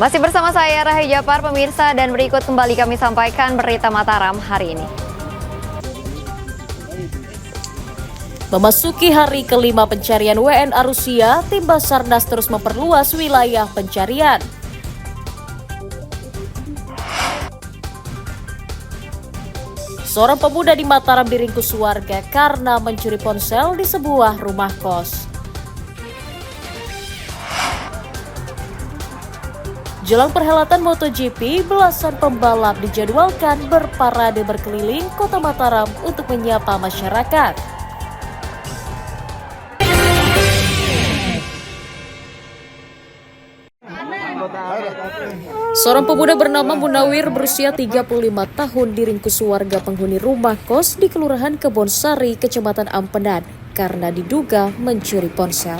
Masih bersama saya Rahayu Japar, pemirsa, dan berikut kembali kami sampaikan berita Mataram hari ini. Memasuki hari kelima pencarian WNA Rusia, tim Basarnas terus memperluas wilayah pencarian. Seorang pemuda di Mataram diringkus warga karena mencuri ponsel di sebuah rumah kos. Jelang perhelatan MotoGP, belasan pembalap dijadwalkan berparade berkeliling kota Mataram untuk menyapa masyarakat. Seorang pemuda bernama Munawir berusia 35 tahun diringkus warga penghuni rumah kos di Kelurahan Kebonsari, Kecamatan Ampenan karena diduga mencuri ponsel.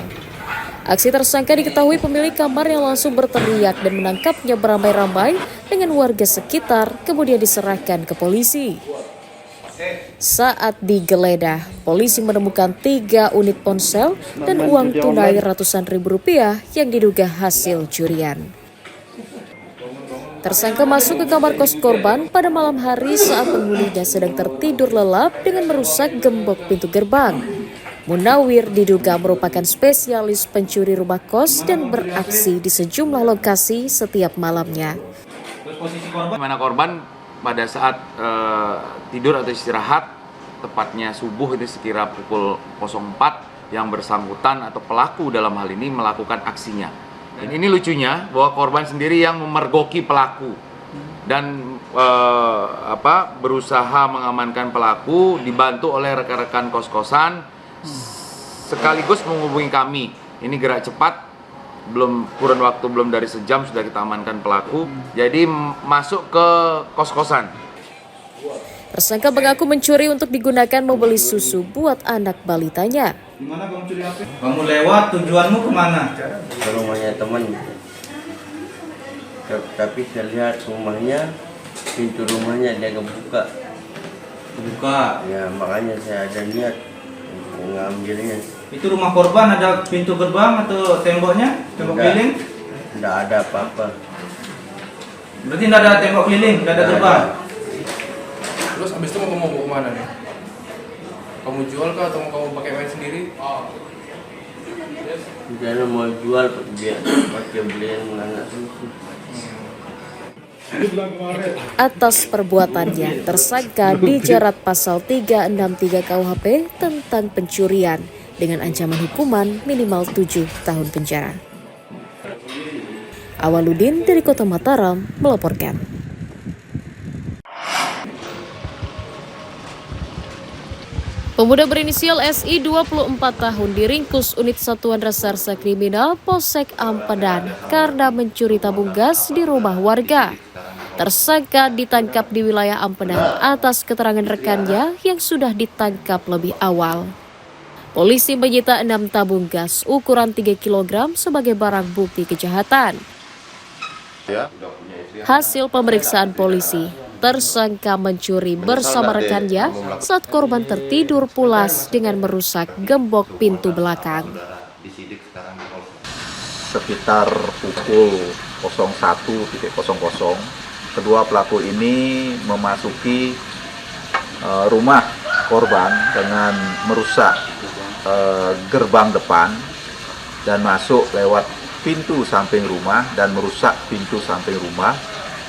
Aksi tersangka diketahui pemilik kamar yang langsung berteriak dan menangkapnya beramai-ramai dengan warga sekitar, kemudian diserahkan ke polisi. Saat digeledah, polisi menemukan 3 unit ponsel dan uang tunai ratusan ribu rupiah yang diduga hasil curian. Tersangka masuk ke kamar kos korban pada malam hari saat penghuninya sedang tertidur lelap dengan merusak gembok pintu gerbang. Munawir diduga merupakan spesialis pencuri rumah kos dan beraksi di sejumlah lokasi setiap malamnya. Di mana korban pada saat tidur atau istirahat, tepatnya subuh itu sekira pukul 04, yang bersangkutan atau pelaku dalam hal ini melakukan aksinya. Dan ini lucunya bahwa korban sendiri yang memergoki pelaku dan berusaha mengamankan pelaku, dibantu oleh rekan-rekan kos-kosan, sekaligus menghubungi kami. Ini gerak cepat, kurun waktu belum dari sejam sudah kita amankan pelaku. Jadi masuk ke kos-kosan. Tersangka mengaku mencuri untuk digunakan membeli susu buat anak balitanya. Gimana kamu curi apa? Kamu lewat, tujuanmu kemana? Ke rumahnya teman. Tapi saya lihat rumahnya, pintu rumahnya dia kebuka. Buka. Ya makanya saya ada niat mengambilnya. Itu rumah korban ada pintu gerbang atau temboknya? Tembok keliling? Tidak ada apa-apa. Berarti tidak ada tembok keliling, tidak ada gerbang. Terus abis itu mau bawa kemana nih? Kamu jual kah atau mau kamu pakai main sendiri? Dia mau jual dia pakai beliin anak susu. Atas perbuatannya, tersangka dijerat pasal 363 KUHP tentang pencurian dengan ancaman hukuman minimal 7 tahun penjara. Awaludin dari Kota Mataram melaporkan. Pemuda berinisial SI 24 tahun diringkus unit Satuan Reserse Kriminal Polsek Ampenan karena mencuri tabung gas di rumah warga. Tersangka ditangkap di wilayah Ampenan atas keterangan rekannya yang sudah ditangkap lebih awal. Polisi menyita 6 tabung gas ukuran 3 kg sebagai barang bukti kejahatan. Hasil pemeriksaan polisi, tersangka mencuri bersama rekannya saat korban tertidur pulas dengan merusak gembok pintu belakang. Sekitar pukul 01.00, kedua pelaku ini memasuki rumah korban dengan merusak gerbang depan dan masuk lewat pintu samping rumah dan merusak pintu samping rumah,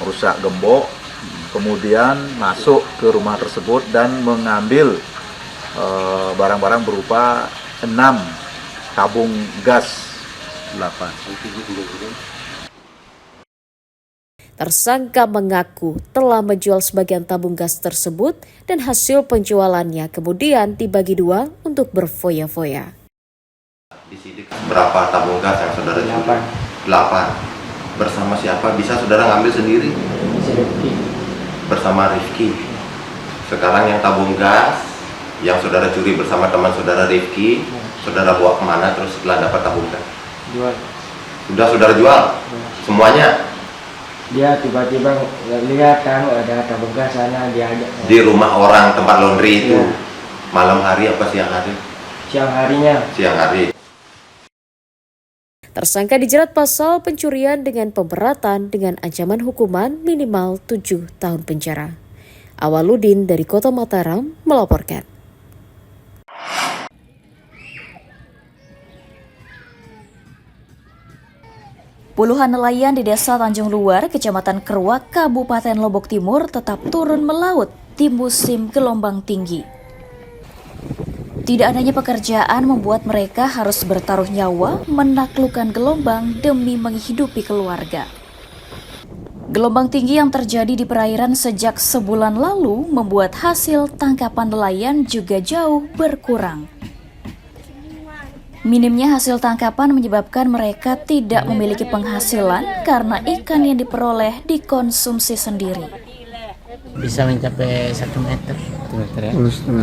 merusak gembok. Kemudian masuk ke rumah tersebut dan mengambil barang-barang berupa 6 tabung gas 8. Tersangka mengaku telah menjual sebagian tabung gas tersebut dan hasil penjualannya kemudian dibagi 2 untuk berfoya-foya. Berapa tabung gas yang saudara jual? 8. Bersama siapa? Bisa saudara ngambil sendiri? Bersama Rifki. Sekarang yang tabung gas yang saudara curi bersama teman saudara Rifki, saudara bawa kemana terus setelah dapat tabung gas? Jual. Sudah saudara jual? Semuanya? Dia tiba-tiba lihat kan ada tabung gas sana, dia ada. Di rumah orang tempat laundry itu? Ya. Malam hari apa siang hari? Siang harinya. Siang hari. Tersangka dijerat pasal pencurian dengan pemberatan dengan ancaman hukuman minimal 7 tahun penjara. Awaludin dari Kota Mataram melaporkan. Puluhan nelayan di Desa Tanjung Luar, Kecamatan Keruak, Kabupaten Lombok Timur tetap turun melaut di musim gelombang tinggi. Tidak adanya pekerjaan membuat mereka harus bertaruh nyawa menaklukkan gelombang demi menghidupi keluarga. Gelombang tinggi yang terjadi di perairan sejak sebulan lalu membuat hasil tangkapan nelayan juga jauh berkurang. Minimnya hasil tangkapan menyebabkan mereka tidak memiliki penghasilan karena ikan yang diperoleh dikonsumsi sendiri. Bisa mencapai 1 meter. Ya.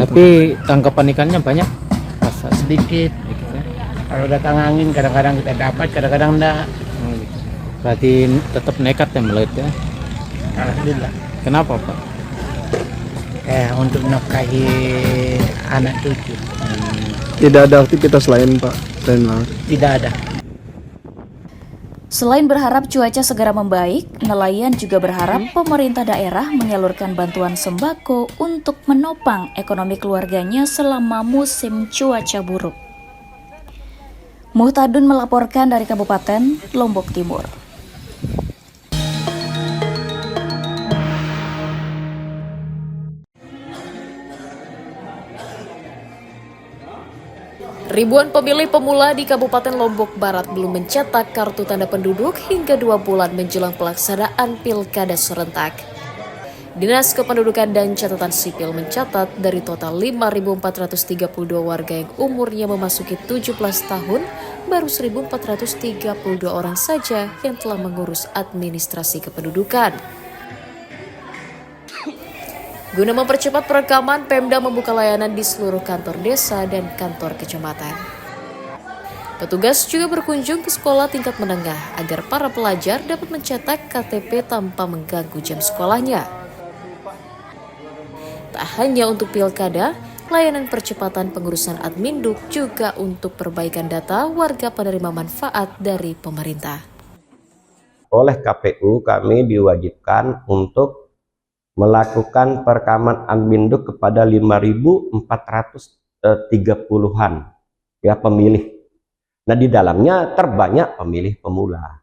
Tapi tangkapan ikannya banyak? Sedikit. Kalau datang angin kadang-kadang kita dapat, kadang-kadang enggak. Berarti tetap nekat ya melaut ya? Alhamdulillah. Kenapa Pak? Untuk menafkahi anak cucu. Tidak ada aktivitas lain Pak selain laut? Tidak ada. Selain berharap cuaca segera membaik, nelayan juga berharap pemerintah daerah menyalurkan bantuan sembako untuk menopang ekonomi keluarganya selama musim cuaca buruk. Muhtadun melaporkan dari Kabupaten Lombok Timur. Ribuan pemilih pemula di Kabupaten Lombok Barat belum mencetak kartu tanda penduduk hingga 2 bulan menjelang pelaksanaan pilkada serentak. Dinas Kependudukan dan Catatan Sipil mencatat dari total 5.432 warga yang umurnya memasuki 17 tahun, baru 1.432 orang saja yang telah mengurus administrasi kependudukan. Guna mempercepat perekaman, Pemda membuka layanan di seluruh kantor desa dan kantor kecamatan. Petugas juga berkunjung ke sekolah tingkat menengah agar para pelajar dapat mencetak KTP tanpa mengganggu jam sekolahnya. Tak hanya untuk pilkada, layanan percepatan pengurusan Adminduk juga untuk perbaikan data warga penerima manfaat dari pemerintah. Oleh KPU kami diwajibkan untuk melakukan perekaman Adminduk kepada 5.430-an ya pemilih. Nah di dalamnya terbanyak pemilih pemula.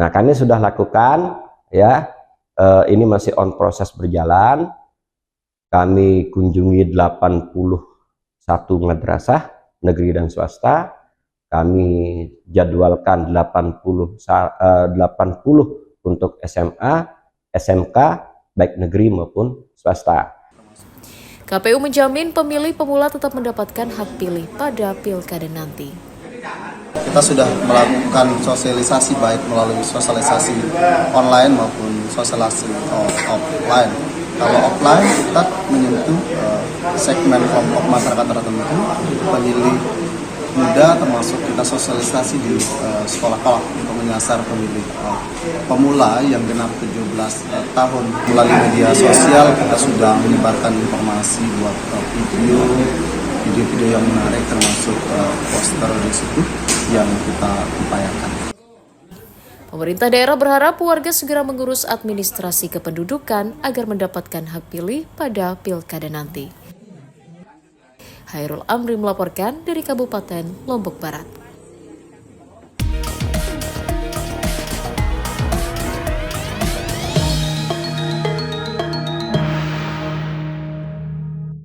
Nah kami sudah lakukan ya, ini masih on proses berjalan. Kami kunjungi 81 madrasah negeri dan swasta. Kami jadwalkan 80 untuk SMA, SMK, baik negeri maupun swasta. KPU menjamin pemilih pemula tetap mendapatkan hak pilih pada pilkada nanti. Kita sudah melakukan sosialisasi baik melalui sosialisasi online maupun sosialisasi offline. Kalau offline kita menyentuh segmen kelompok masyarakat tertentu, pemilih muda, termasuk kita sosialisasi di sekolah-sekolah untuk menyasar pemilih pemula yang genap 17 tahun. Melalui media sosial kita sudah menyebarkan informasi buat video-video yang menarik, termasuk poster di situ yang kita upayakan. Pemerintah daerah berharap warga segera mengurus administrasi kependudukan agar mendapatkan hak pilih pada pilkada nanti. Hairul Amri melaporkan dari Kabupaten Lombok Barat.